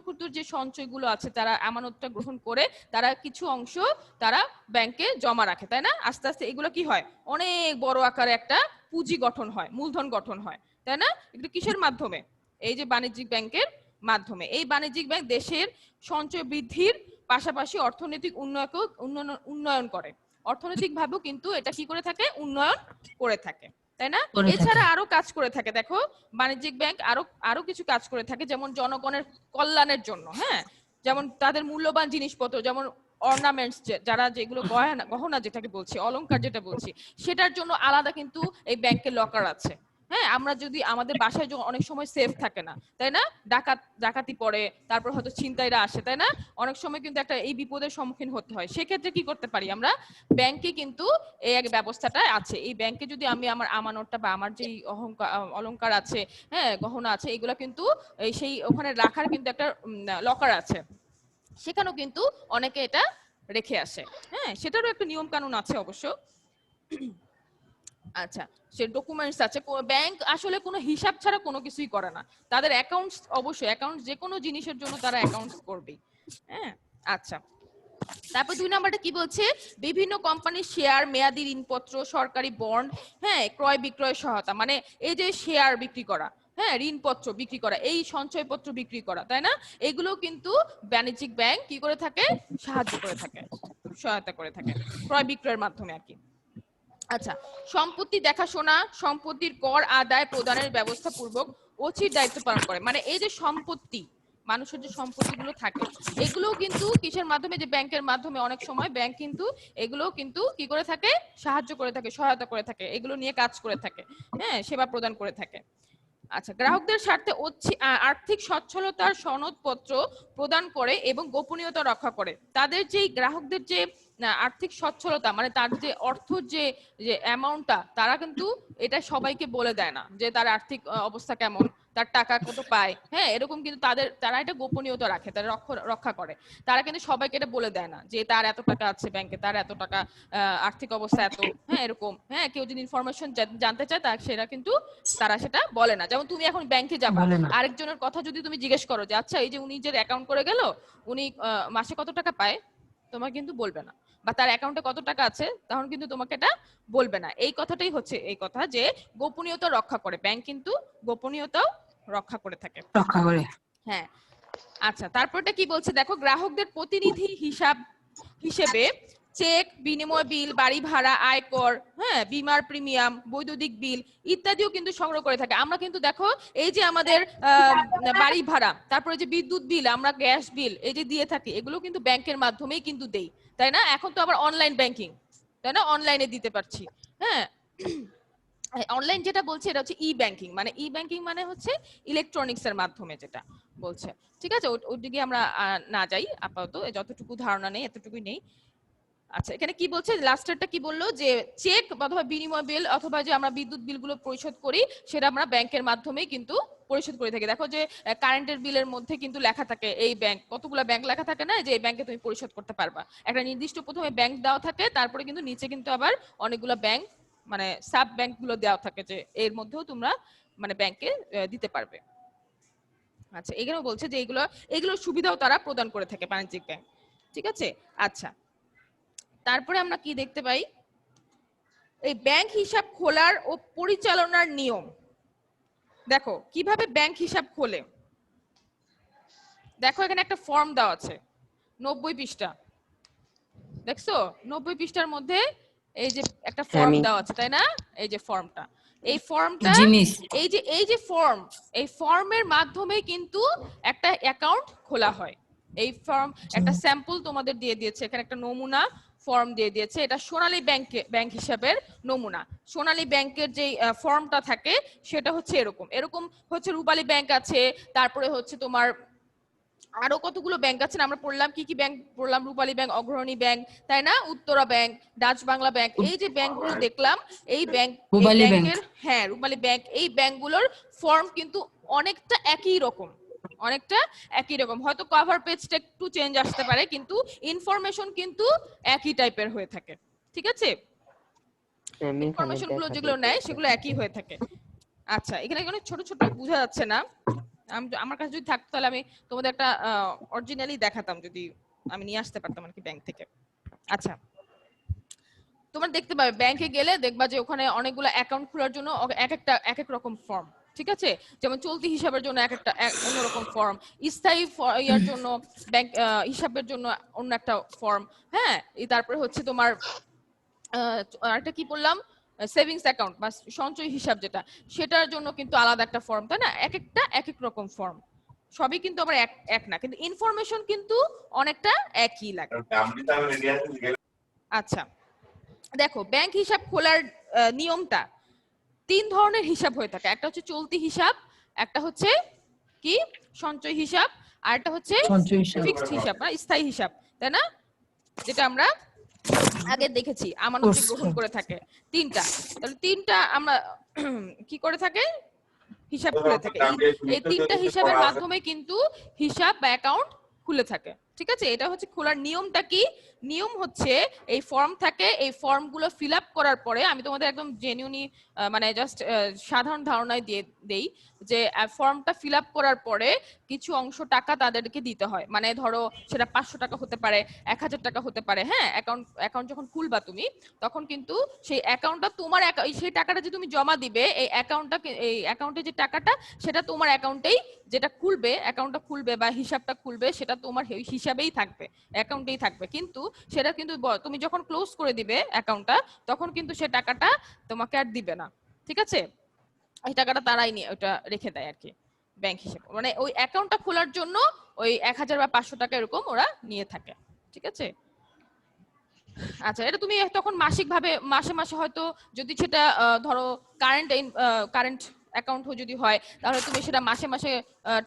ক্ষুদ্র যে সঞ্চয়গুলো আছে, তারা আমানতটা গ্রহণ করে তারা কিছু অংশ তারা ব্যাংকে জমা রাখে, তাই না? আস্তে আস্তে এগুলো কি হয়, অনেক বড় আকারে একটা পুঁজি গঠন হয়, মূলধন গঠন হয়, তাই না? এগুলো কিসের মাধ্যমে, এই যে বাণিজ্যিক ব্যাংকের মাধ্যমে। এই বাণিজ্যিক ব্যাংক দেশের সঞ্চয় বৃদ্ধির পাশাপাশি অর্থনৈতিক উন্নয়ন করে, অর্থনৈতিক ভাবেও কিন্তু এটা কি করে থাকে, উন্নয়ন করে থাকে, তাই না? এছাড়া আরো কাজ করে থাকে, দেখো বাণিজ্যিক ব্যাংক আরো কিছু কাজ করে থাকে, যেমন জনগণের কল্যাণের জন্য, হ্যাঁ যেমন তাদের মূল্যবান জিনিসপত্র, যেমন অর্নামেন্টস, যারা যেগুলো গহনা যেটাকে বলছি, অলংকার যেটা বলছি, সেটার জন্য আলাদা কিন্তু এই ব্যাংকের লকার আছে। হ্যাঁ আমরা যদি আমাদের বাসায় অনেক সময় সেফ থাকে না, তাই না? ডাকাতি পড়ে, তারপর হয়তো ছিনতাইরা আসে, তাই না? অনেক সময় কিন্তু একটা এই বিপদের সম্মুখীন হতে হয়, সেক্ষেত্রে কি করতে পারি আমরা, ব্যাংকে কিন্তু এই এক ব্যবস্থাটা আছে। এই ব্যাংকে যদি আমি আমার আমানতটা বা আমার যে অলংকার আছে, হ্যাঁ গহনা আছে, এগুলো কিন্তু সেই ওখানে রাখার কিন্তু একটা লকার আছে, সেখানেও কিন্তু অনেকে এটা রেখে আসে, হ্যাঁ সেটারও একটা নিয়ম কানুন আছে অবশ্য। আচ্ছা, সে ডকুমেন্টস আছে, ব্যাংক আসলে কোনো হিসাব ছাড়া কোনো কিছুই করে না, তাদের অ্যাকাউন্টস, অবশ্যই অ্যাকাউন্টস যে কোনো জিনিসের জন্য তারা অ্যাকাউন্টস করবে, হ্যাঁ। আচ্ছা, তারপর 2 নাম্বারটা কি বলছে, বিভিন্ন কোম্পানির শেয়ার, মেয়াদি ঋণপত্র, সরকারি বন্ড, হ্যাঁ ক্রয় বিক্রয় সহায়তা, মানে এই যে শেয়ার বিক্রি করা, হ্যাঁ, ঋণপত্র বিক্রি করা, এই সঞ্চয়পত্র বিক্রি করা, তাই না? এগুলো কিন্তু বাণিজ্যিক ব্যাংক কি করে থাকে, সাহায্য করে থাকে, সহায়তা করে থাকে ক্রয় বিক্রয়ের মাধ্যমে আর কি। আচ্ছা, সম্পত্তি দেখাশোনা, সম্পত্তির কর আদায় প্রদানের ব্যবস্থা পূর্বক অচির দায়িত্ব পালন করে। মানে এই যে সম্পত্তি, মানুষের যে সম্পত্তিগুলো থাকে, এগুলো কিন্তু কিসের মাধ্যমে, যে ব্যাংকের মাধ্যমে, অনেক সময় ব্যাংক কিন্তু এগুলো কিন্তু কি করে থাকে, সাহায্য করে থাকে, সহায়তা করে থাকে, এগুলো নিয়ে কাজ করে থাকে, হ্যাঁ, সেবা প্রদান করে থাকে। আচ্ছা, গ্রাহকদের স্বার্থে আর্থিক সচ্ছলতার সনদপত্র প্রদান করে এবং গোপনীয়তা রক্ষা করে। তাদের যে গ্রাহকদের যে আর্থিক সচ্ছলতা, মানে তার যে অর্থ যে যে অ্যামাউন্টটা, তারা কিন্তু এটা সবাইকে বলে দেয় না যে তার আর্থিক অবস্থা কেমন, তার টাকা কত পায়, হ্যাঁ, এরকম কিন্তু তারা এটা গোপনীয়তা রাখে, তারা রক্ষা করে। তারা কিন্তু সবাইকে এটা বলে দেয় না যে তার এত টাকা আছে ব্যাংকে, তার এত টাকা, আর্থিক অবস্থা এত, হ্যাঁ, এরকম, হ্যাঁ, কেউ যদি ইনফরমেশন জানতে চায় সেটা কিন্তু তারা সেটা বলে না। যেমন তুমি এখন ব্যাংকে যাবা, আরেকজনের কথা যদি তুমি জিজ্ঞেস করো যে আচ্ছা এই যে উনি যে অ্যাকাউন্ট করে গেল, উনি মাসে কত টাকা পায়, তোমার কিন্তু বলবে না, বা তার অ্যাকাউন্টে কত টাকা আছে, তখন কিন্তু তোমাকে এটা বলবে না। এই কথাটাই হচ্ছে এই কথা যে গোপনীয়তা রক্ষা করে, ব্যাংক কিন্তু গোপনীয়তাও রক্ষা করে থাকে, রক্ষা করে। হ্যাঁ, আচ্ছা, তারপরটা কি বলছে দেখো, গ্রাহকদের প্রতিনিধি হিসেবে চেক, বিনিময় বিল, বাড়ি ভাড়া, আয়কর, হ্যাঁ, বিমার প্রিমিয়াম, বৈদ্যুতিক বিল ইত্যাদিও কিন্তু সংগ্রহ করে থাকে। আমরা কিন্তু দেখো এই যে আমাদের বাড়ি ভাড়া, তারপরে যে বিদ্যুৎ বিল, আমরা গ্যাস বিল এই যে দিয়ে থাকি, এগুলো কিন্তু ব্যাংকের মাধ্যমেই কিন্তু দেই, তাই না? এখন তো আবার অনলাইন ব্যাংকিং, তাই না, অনলাইনে দিতে পারছি, হ্যাঁ। অনলাইন যেটা বলছে এটা হচ্ছে ই ব্যাংকিং, মানে ই ব্যাংকিং মানে হচ্ছে ইলেকট্রনিক্স এর মাধ্যমে যেটা বলছে, ঠিক আছে? ওই দিকে আমরা না যাই আপাতত, যতটুকু ধারণা নেই এতটুকুই নেই। আচ্ছা, এখানে কি বলছে, লাস্টেরটা কি বললো, যে চেক অথবা বিনিময় বিল অথবা যে আমরা বিদ্যুৎ বিলগুলো পরিশোধ করি, সেটা আমরা ব্যাংকের মাধ্যমেই কিন্তু পরিশোধ করে থাকি। দেখো যে কারেন্টের বিলের মধ্যে কিন্তু লেখা থাকে এই ব্যাংক, কতগুলো ব্যাংক লেখা থাকে না, যে এই ব্যাংকে তুমি পরিশোধ করতে পারবা, একটা নির্দিষ্ট প্রথমে ব্যাংক দেওয়া থাকে, তারপরে কিন্তু নিচে কিন্তু আবার অনেকগুলো ব্যাংক, মানে সাব ব্যাংক গুলো দেওয়া থাকে, যে এর মধ্যেও তোমরা মানে ব্যাংকে দিতে পারবে। আচ্ছা, এখানেও বলছে যে এগুলোর সুবিধাও তারা প্রদান করে থাকে বাণিজ্যিক ব্যাংক, ঠিক আছে? আচ্ছা, তারপরে আমরা কি দেখতে পাই, এই ব্যাংক হিসাব খোলার ও পরিচালনার নিয়ম। দেখো কিভাবে ব্যাংক হিসাব খোলে, দেখো এখানে একটা ফর্ম দেওয়া আছে 90 পৃষ্ঠা, দেখছো 90 পৃষ্ঠার মধ্যে এই যে একটা ফর্ম দেওয়া আছে, তাই না? এই যে ফর্মটা, এই ফর্মটা, এই যে ফর্ম, এই ফর্মের মাধ্যমে কিন্তু একটা অ্যাকাউন্ট খোলা হয়। এই ফর্ম একটা স্যাম্পল তোমাদের দিয়ে দিয়েছে, এখানে একটা নমুনা ফর্ম দিয়ে দিয়েছে, এটা সোনালী ব্যাংক হিসাবের নমুনা। সোনালী ব্যাংকের যে ফর্মটা থাকে সেটা হচ্ছে এরকম, এরকম হচ্ছে রূপালী ব্যাংক আছে, তারপরে হচ্ছে তোমার আরো কতগুলো ব্যাংক আছে না, আমরা পড়লাম কি কি ব্যাংক পড়লাম, রূপালী ব্যাংক, অগ্রণী ব্যাংক, তাই না, Uttara bank, Dutch Bangla bank, এই যে ব্যাংকগুলো দেখলাম, এই ব্যাংকের, হ্যাঁ, রূপালী ব্যাংক, এই ব্যাংকগুলোর ফর্ম কিন্তু অনেকটা একই রকম, অনেকটা একই রকম, হয়তো কভার পেজটা একটু চেঞ্জ আসতে পারে, কিন্তু ইনফরমেশন কিন্তু একই টাইপের হয়ে থাকে, ঠিক আছে? ইনফরমেশন গুলো যেগুলো নেয় সেগুলো একই হয়ে থাকে। আচ্ছা, এখানে অনেক ছোট ছোট বোঝা যাচ্ছে না, আমার কাছে যদি থাকতো তাহলে আমি তোমাদের একটা অরিজিনালি দেখাতাম, যদি আমি নিয়ে আসতে পারতাম আর কি ব্যাংক থেকে। আচ্ছা, তোমরা দেখতে পাবে ব্যাংকে গেলে দেখবা যে ওখানে অনেকগুলো অ্যাকাউন্ট খোলার জন্য এক এক রকম ফর্ম, ঠিক আছে? যেমন চলতি হিসাবের জন্য একটা অন্যরকম ফর্ম, স্থায়ী ইয়ার জন্য ব্যাংক হিসাবের জন্য অন্য একটা ফর্ম, হ্যাঁ, তারপরে হচ্ছে তোমার আরেকটা কি বললাম, সেভিংস অ্যাকাউন্ট বা সঞ্চয় হিসাব যেটা, সেটার জন্য কিন্তু আলাদা একটা ফর্ম, তাই না? এক একটা এক এক রকম ফর্ম, সবই কিন্তু আবার এক না, কিন্তু ইনফরমেশন কিন্তু অনেকটা একই লাগে। আচ্ছা, দেখো ব্যাংক হিসাব খোলার নিয়মটা, 3 ধরনের হিসাব হয়ে থাকে, একটা হচ্ছে চলতি হিসাব, একটা হচ্ছে কি সঞ্চয় হিসাব, আর একটা হচ্ছে ফিক্সড হিসাব বা স্থায়ী হিসাব, তাই না, যেটা আমরা আগে দেখেছি আমানত গ্রহণ করে থাকে। তিনটা, তাহলে তিনটা আমরা কি করে থাকে, হিসাব খুলে থাকে, এই তিনটা হিসাবের মাধ্যমে কিন্তু হিসাব বা অ্যাকাউন্ট খুলে থাকে। ঠিক আছে, এটা হচ্ছে খোলার নিয়মটা কি? নিয়ম হচ্ছে এই ফর্ম থাকে, এই ফর্মগুলো ফিল আপ করার পরে আমি তোমাদের একদম জেনুইনি মানে জাস্ট সাধারণ ধারণায় দিয়ে দেই যে ফর্মটা ফিল আপ করার পরে কিছু অংশ টাকা তাদেরকে দিতে হয়। মানে ধরো সেটা 500 টাকা হতে পারে, 1000 টাকা হতে পারে। হ্যাঁ, অ্যাকাউন্ট অ্যাকাউন্ট যখন খুলবা তুমি তখন কিন্তু সেই অ্যাকাউন্টটা তোমার সেই টাকাটা যে তুমি জমা দিবে এই অ্যাকাউন্টটা, এই অ্যাকাউন্টে যে টাকাটা সেটা তোমার অ্যাকাউন্টেই, যেটা খুলবে অ্যাকাউন্টটা খুলবে বা হিসাবটা খুলবে সেটা তোমার হিসাবেই থাকবে, অ্যাকাউন্টেই থাকবে। কিন্তু সেটা কিন্তু তুমি যখন ক্লোজ করে দিবে অ্যাকাউন্টটা তখন কিন্তু সে টাকাটা তোমাকে আর দিবে না। ঠিক আছে, এই টাকাটা তারাই নিয়ে ওটা রেখে দেয় আর কি ব্যাংক হিসেবে, মানে ওই অ্যাকাউন্টটা খোলার জন্য ওই 1000 বা 500 টাকা এরকম ওরা নিয়ে থাকে। ঠিক আছে, আচ্ছা এটা তুমি তখন মাসিক ভাবে মাসে মাসে হয়তো যদি সেটা ধরো কারেন্ট কারেন্ট অ্যাকাউন্ট যদি হয় তাহলে তুমি সেটা মাসে মাসে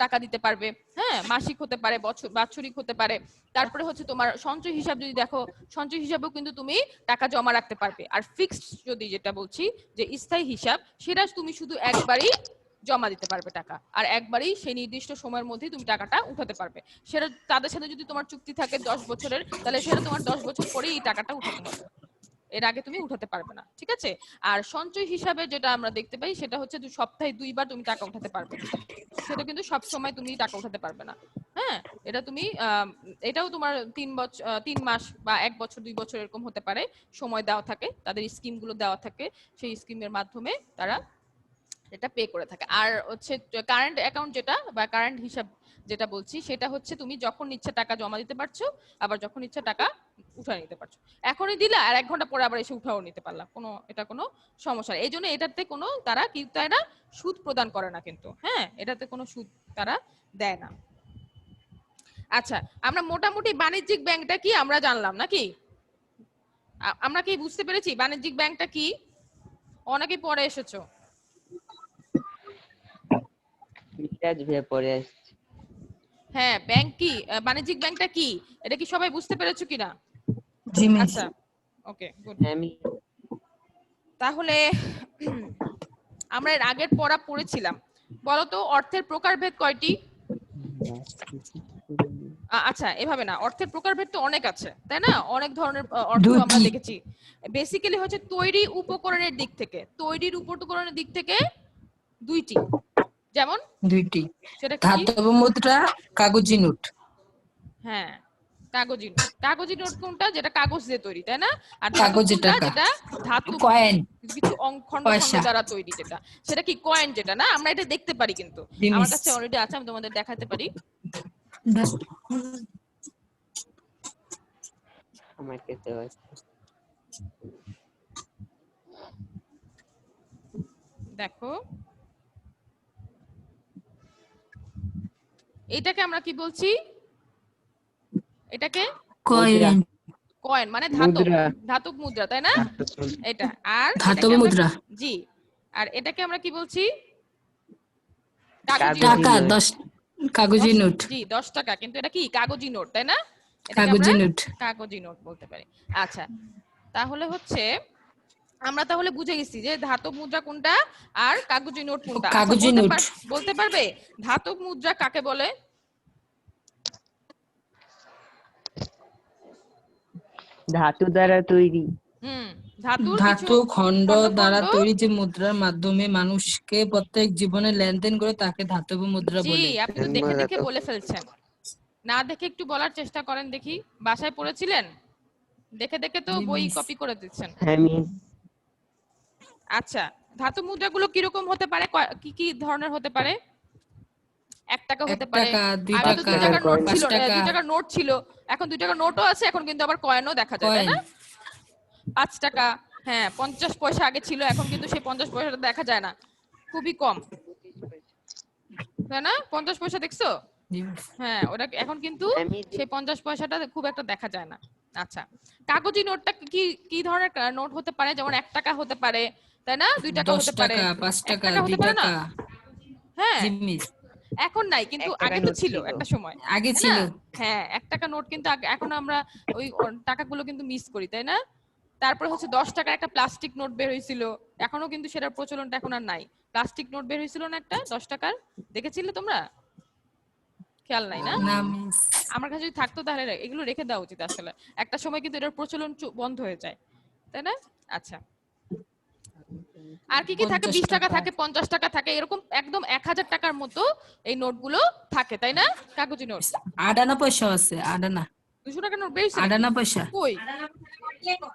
টাকা দিতে পারবে। হ্যাঁ, মাসিক হতে পারে, বাৎসরিক হতে পারে। তারপরে হচ্ছে তোমার সঞ্চয় হিসাব যদি দেখো, সঞ্চয় হিসাবেও কিন্তু তুমি টাকা জমা রাখতে পারবে। আর ফিক্সড যদি যেটা বলছি যে স্থায়ী হিসাব, সেটা তুমি শুধু একবারই জমা দিতে পারবে টাকা, আর একবারই সেই নির্দিষ্ট সময়ের মধ্যেই তুমি টাকাটা উঠাতে পারবে। সেটা তাদের সাথে যদি তোমার চুক্তি থাকে 10 বছরের, তাহলে সেটা তোমার 10 বছর পরেই এই টাকাটা উঠাতে হবে, এর আগে তুমি উঠাতে পারবে না। ঠিক আছে, আর সঞ্চয় হিসাবে যেটা আমরা দেখতে পাই সেটা হচ্ছে সপ্তাহে 2বার তুমি টাকা উঠাতে পারবে, সেটা কিন্তু সব সময় তুমি টাকা উঠাতে পারবে না। হ্যাঁ, এটা তুমি এটাও তোমার 3 বছর, 3 মাস বা 1 বছর 2 বছর এরকম হতে পারে, সময় দেওয়া থাকে, তাদের স্কিমগুলো দেওয়া থাকে, সেই স্কিমের মাধ্যমে তারা এটা পে করে থাকে। আর হচ্ছে কারেন্ট অ্যাকাউন্ট যেটা বা কারেন্ট হিসাব যেটা বলছি সেটা হচ্ছে তুমি যখন ইচ্ছা টাকা জমা দিতে পারছো, আবার যখন ইচ্ছা টাকা উঠায় নিতে পারছো। এখনই দিলা আর 1 ঘন্টা পরে আবার এসে উঠাও নিতে পারলা, কোনো এটা কোনো সমস্যা নেই। এই জন্য এটাতে কোনো তারা কি দেয় না, সুদ প্রদান করে না কিন্তু। হ্যাঁ, এটাতে কোনো সুদ তারা দেয় না। আচ্ছা, আমরা মোটামুটি বাণিজ্যিক ব্যাংকটা কি আমরা জানলাম নাকি? আমরা কি বুঝতে পেরেছি বাণিজ্যিক ব্যাংকটা কি? অনেকে পরে এসেছো। মিরাজ ভাইয়া পরে আসছে। হ্যাঁ, ব্যাংক কি, বাণিজ্যিক ব্যাংকটা কি, এটা কি সবাই বুঝতে পেরেছো কিনা? জি মিস। আচ্ছা, ওকে গুড। আমি তাহলে আমরা এর আগের পড়া পড়েছিলাম, বলতো অর্থের প্রকারভেদ কয়টি? আচ্ছা এভাবে না, অর্থের প্রকারভেদ তো অনেক আছে তাই না, অনেক ধরনের অর্থ আমরা দুটি। দেখেছি। বেসিক্যালি হচ্ছে তৈরি উপকরণের দিক থেকে, তৈরির উপকরণের দিক থেকে 2টি। যেমন দুইটি, সেটা কি কি? ধাতব মুদ্রা, কাগজি নোট। হ্যাঁ, কাগজি নোট। কাগজি নোট কোনটা, যেটা কাগজ দিয়ে তৈরি তাই না? আর ধাতব কাগজের কোনটা, টাকা, যেটা ধাতু কয়েন, কিছু খন্ড খন্ড পয়সা। দ্বারা তৈরি, যেটা সেটা কি কয়েন যেটা না, আমরা এটা দেখতে পারি কিন্তু। জি আমার মিস। কাছে অলরেডি আছে, আমি তোমাদের দেখাতে পারি। আমার কাছে আছে। দেখো এটাকে আমরা কি বলছি, এটাকে মুদ্রা, কয়েন, কয়েন মানে ধাতব, মুদ্রা, ধাতব মুদ্রা তাই না এটা। আর ধাতব এটাকে আমরা মুদ্রা। জি, আর এটাকে আমরা কি বলছি, কাগজি নোট। কাগজি টাকা নোট। 10, কাগজি নোট, জি 10 টাকা, কিন্তু এটা কি কাগজি নোট তাই না, এটাকে আমরা কাগজি নোট। কাগজি নোট বলতে পারি। আচ্ছা, তাহলে হচ্ছে আমরা তাহলে বুঝে গেছি যে ধাতব মুদ্রা কোনটা আর কাগজি নোট কোনটা। আচ্ছা কাগজি নোট, বলতে পারবে ধাতব মুদ্রা কাকে বলে? ধাতু দ্বারা তৈরি। হুম, ধাতুর কিছু ধাতু খণ্ড খন্ড দ্বারা খন্ড। তৈরি যে মুদ্রার মাধ্যমে মানুষকে প্রত্যেক জীবনে লেনদেন করে তাকে ধাতব মুদ্রা জি, বলে। আপনি তো দেখে দেখে বলে ফেলছেন, না দেখে একটু বলার চেষ্টা করেন দেখি, বাসায় পড়েছিলেন? দেখে দেখে তো জি বই মিস। কপি করে দিচ্ছেন। আমি আচ্ছা, ধাতব মুদ্রাগুলো কিরকম হতে পারে, কি কি ধরনের হতে পারে? 1 টাকা 1 হতে পারে। টাকা, 2 আগে তো টাকা, 2 টাকার নোট 5 ছিল, টাকা, 2 টাকার নোট ছিল, এখন 2 টাকার নোটও আছে, এখন কিন্তু আবার কয়েনও দেখা যায় তাই কয়েন। না? 5 টাকা, হ্যাঁ 50 পয়সা আগে ছিল, এখন কিন্তু সেই 50 পয়সাটা দেখা যায় না, খুবই কম তাই না? 50 পয়সা দেখছো? জি মিস। হ্যাঁ, ওটা এখন কিন্তু আমি সেই 50 পয়সাটা খুব একটা দেখা যায় না। আচ্ছা, কাগজি নোটটা কি কি ধরনের নোট হতে পারে? যেমন 1 টাকা হতে পারে তাই না, 2 টাকা 10 হতে পারে, টাকা, 5 এক টাকা, টাকা 2 হতে পারে না? টাকা। হ্যাঁ, জি মিস। এখন নাই কিন্তু 1 টাকা আগে তো নোট ছিল ছিল। একটা সময় আগে তাই না? ছিল। হ্যাঁ, 1 টাকা নোট কিন্তু এখন আমরা ওই টাকাগুলো কিন্তু মিস করি তাই না? তারপরে হচ্ছে 10 টাকার একটা প্লাস্টিক নোট বের হয়েছিল, এখনো কিন্তু সেটার প্রচলনটা এখন আর নাই। প্লাস্টিক নোট বের হয়েছিল না একটা 10 টাকার, দেখেছিলে তোমরা? খেয়াল নাই না? না মিস। আমার কাছে যদি থাকতো তাহলে এগুলো রেখে দেওয়া উচিত আসলে। একটা সময় কিন্তু এটার প্রচলন বন্ধ হয়ে যায়, তাই না? আচ্ছা, আর কি কি থাকে? 50 20 টাকা টাকা। থাকে, 50 টাকা থাকে, এরকম একদম 1000 টাকার মতো এই নোটগুলো থাকে, তাই না? কাগজি নোট। আডানা পয়সা আছে, আডানা 200 টাকার নোট বেরিয়েছে নাকি? আডানা পয়সা। কই,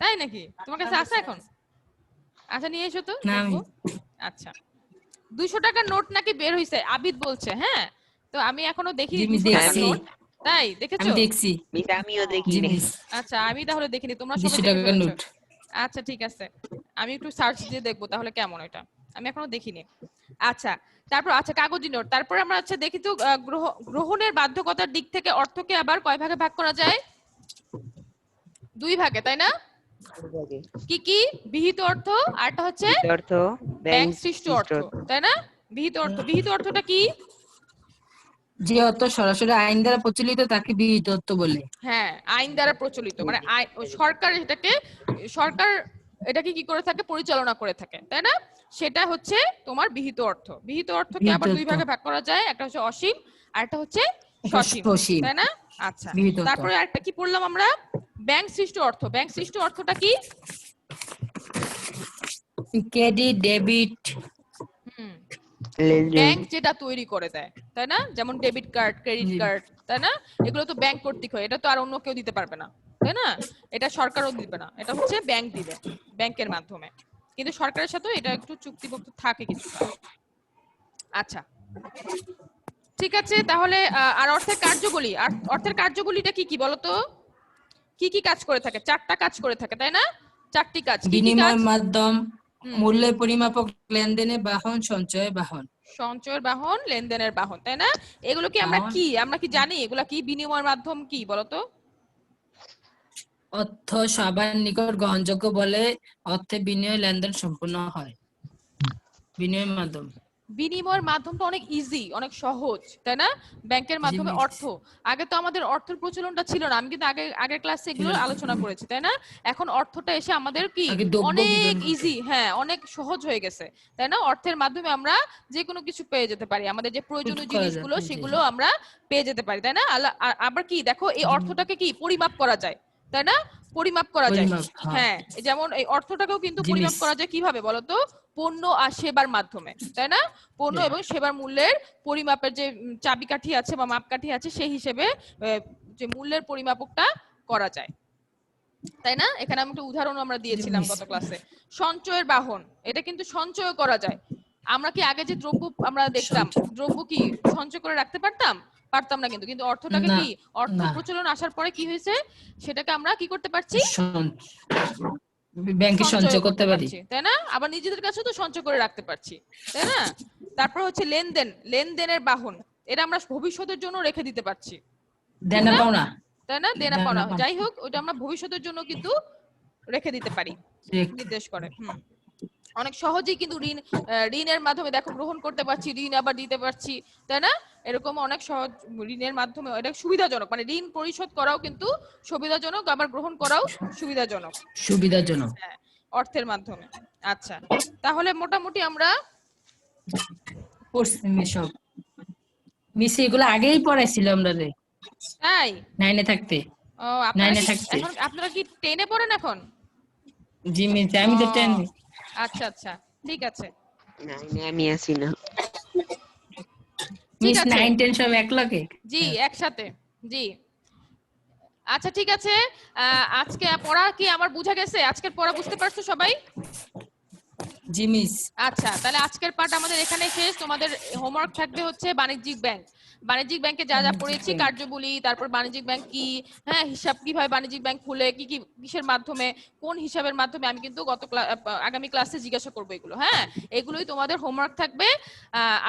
তাই নাকি? তোমার কাছে আছে এখন? আচ্ছা, নিয়ে এসো তো না দেখবো। আমি আচ্ছা, 200 টাকার নোট নাকি বের হইছে, আবিদ বলছে। হ্যাঁ, তো আমি এখনো দেখিনি জি মিস 200 টাকার দেখছি, নোট। তাই আমি দেখেছো? দেখছি। মিস আমিও দেখি জি নাই। মিস, আচ্ছা, আমি তাহলে দেখিনি, তোমরা সবাই 200 দেখে টাকার ফেলেছো। নোট। আচ্ছা, ঠিক আছে, আমি একটু সার্চ দিয়ে দেখবো তাহলে কেমন এটা, আমি এখনো দেখিনি। আচ্ছা, তারপর আচ্ছা কাগজি নোট, তারপর আমরা আচ্ছা দেখি তো গ্রহণের বাধ্যকতার দিক থেকে অর্থকে আবার কয় ভাগে ভাগ করা যায়? 2 ভাগে, তাই না? কি কি? বিহিত অর্থ, আরটা হচ্ছে বিতর্ক ব্যাংক ব্যাংক সৃষ্ট সৃষ্ট অর্থ, তাই না? বিহিত অর্থ, বিহিত অর্থটা কি? যে অর্থ সরাসরি আইন দ্বারা প্রচলিত তাকে বিহিত অর্থ বলে। হ্যাঁ, আইন দ্বারা প্রচলিত, মানে সরকার এটাকে, সরকার এটাকে কি করে থাকে? পরিচালনা করে থাকে, তাই না? সেটা হচ্ছে তোমার বিহিত অর্থ। বিহিত অর্থকে বিহিত আবার 2 অর্থ, ভাগে ভাগ করা যায়, একটা হচ্ছে অসীম আর একটা হচ্ছে এটা সসীম, সসীম তাই না? আচ্ছা, বিহিত অর্থ। তারপরে আরেকটা কি পড়লাম আমরা? ব্যাংক সৃষ্ট অর্থ। ব্যাংক সৃষ্ট অর্থটা কি? ক্রেডিট, ডেবিট, হুম, লেনদেন। ব্যাংক যেটা তৈরি করে দেয়, তাই না? যেমন ডেবিট কার্ড, ক্রেডিট জি কার্ড, তাই না? এগুলো তো ব্যাংক কর্তৃক হয়, এটা তো আর অন্য কেউ দিতে পারবে না, তাই না? এটা সরকারও দিবে না, এটা হচ্ছে ব্যাংক দিবে, ব্যাংকের মাধ্যমে। কিন্তু সরকারের সাথে এটা একটু চুক্তিবদ্ধ থাকে কিছুটা। আচ্ছা, ঠিক আছে, তাহলে আর অর্থের কার্যবলী, আর অর্থের কার্যবলীটা কি কি বলতো? কি কি কাজ করে থাকে? 4টা কাজ করে থাকে, তাই না? 4টি কাজ, কি কি কাজ? বিনিময় মাধ্যম, হুম, মূল্যের পরিমাপক, লেনদেনের বাহন, সঞ্চয়ের বাহন। সঞ্চয়ের বাহন, লেনদেনের বাহন, তাই না? এগুলো কি আমরা বাহন, কি, আমরা কি জানি এগুলা কি? বিনিময়ের মাধ্যম কি বলতো? অর্থ সবার নিকট গ্রহণযোগ্য বলে অর্থে বিনিময় লেনদেন সম্পূর্ণ হয়। বিনিময় মাধ্যম। বিনিময়ের মাধ্যমটা অনেক ইজি, অনেক সহজ, তাই না? ব্যাংকের জি মাধ্যমে মিস। অর্থ, আগে তো আমাদের অর্থের প্রচলনটা ছিল না, আমি কিন্তু আগের ক্লাসে ছিল এগুলো না। আলোচনা করেছি, তাই না? এখন অর্থটা এসে আমাদের কি আগে দ্রব্য অনেক বিতরণ করতো। ইজি, হ্যাঁ অনেক সহজ হয়ে গেছে, তাই না? অর্থের মাধ্যমে আমরা যে কোনো কিছু পেয়ে যেতে পারি, আমাদের যে কিছু প্রয়োজনীয় করা জিনিসগুলো যাবে, জি। সেগুলো আমরা পেয়ে যেতে পারি, তাই না? আবার কি দেখো, এই জি, অর্থটাকে কি পরিমাপ করা যায়, তাই না? পরিমাপ করা যায়। পরিমাপ, হ্যাঁ। হ্যাঁ, যেমন এই অর্থটাকেও কিন্তু জি পরিমাপ মিস। করা যায় কিভাবে বলতো? পণ্য আর সেবার মাধ্যমে, তাই না? পণ্য এবং সেবার মূল্যের পরিমাপের যে চাবিকাঠি আছে বা মাপকাঠি আছে, সেই হিসেবে যে মূল্যের পরিমাপকটা করা যায়, তাই না? এখানে আমি একটা উদাহরণ আমরা জি দিয়েছিলাম মিস। গত ক্লাসে। সঞ্চয়ের বাহন, এটা কিন্তু সঞ্চয় করা যায়। আমরা কি আগে যে দ্রব্য আমরা দেখতাম, সঞ্চয়। দ্রব্য কি সঞ্চয় করে রাখতে পারতাম? পারতাম না, কিন্তু কিন্তু অর্থটাকে না, কি, অর্থ না, প্রচলন আসার পরে কি হয়েছে, সেটাকে আমরা কি করতে পারছি? ব্যাংকে সঞ্চয় সঞ্চয় করতে করতে পারি। পারছি, তাই না? আবার নিজেদের কাছেও তো সঞ্চয় করে রাখতে পারছি, তাই না? তারপর হচ্ছে লেনদেন, লেনদেনের বাহন, এটা আমরা ভবিষ্যতের জন্য রেখে দিতে পারছি, ঠিক দেনা না? পাওনা, তাই না? দেনা দেনা পাওনা, পাওনা। যাই হোক, ওইটা আমরা ভবিষ্যতের জন্য কিন্তু রেখে দিতে পারি, নির্দেশ করে। অনেক সহজেই কিন্তু ঋণের মাধ্যমে দেখো গ্রহণ করতে পারছি, ঋণ আবার দিতে পারছি, তাই না? এরকম অনেক সহজ, ঋণের মাধ্যমে এটা সুবিধাজনক, মানে ঋণ পরিশোধ করাও কিন্তু সুবিধাজনক, আবার গ্রহণ করাও সুবিধাজনক, সুবিধাজনক। হ্যাঁ, অর্থের মাধ্যমে। আচ্ছা, তাহলে মোটামুটি আমরা, পড়ছি মিস সব। মিস এগুলো আগেই পড়াইছিল আমরা রে, তাই? নাইনে থাকতে। ও, আপনারা নাইনে কি থাকতে। এখন, আপনারা কি টেনে পড়েন এখন? জি মিস, ও, আমি তো টেন। আচ্ছা আচ্ছা, ঠিক আছে, নাইনে আমি আছি না। ঠিক মিস আছে, 9, 10 সব এক লগে। জি একসাথে, জি। আচ্ছা, ঠিক আছে, আজকে পড়া কি আমার বুঝা গেছে? আজকের পড়া বুঝতে পারছো সবাই? জি মিস। আচ্ছা, তাহলে আজকের পার্ট আমাদের এখানে শেষ। তোমাদের হোমওয়ার্ক থাকবে হচ্ছে বাণিজ্যিক ব্যাংক। বাণিজ্যিক ব্যাংকে যা যা বাণিজ্যিক পড়েছি, ব্যাংক। কার্যবলী, তারপর বাণিজ্যিক ব্যাংক কি, হ্যাঁ, হিসাব কিভাবে বাণিজ্যিক ব্যাংক খুলে, কি কি কিসের মাধ্যমে, কোন হিসাবের মাধ্যমে, আমি কিন্তু আগামী ক্লাসে জিজ্ঞাসা করবো এগুলো, হ্যাঁ। এগুলোই তোমাদের হোমওয়ার্ক থাকবে।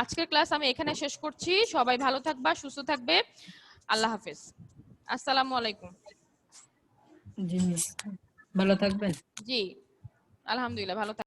আজকের ক্লাস আমি এখানে শেষ করছি। সবাই ভালো থাকবা, সুস্থ থাকবে। আল্লাহ হাফেজ, আসসালামু আলাইকুম। জি মিস, ভালো থাকবেন। জি, আলহামদুলিল্লাহ, ভালো থাকবেন।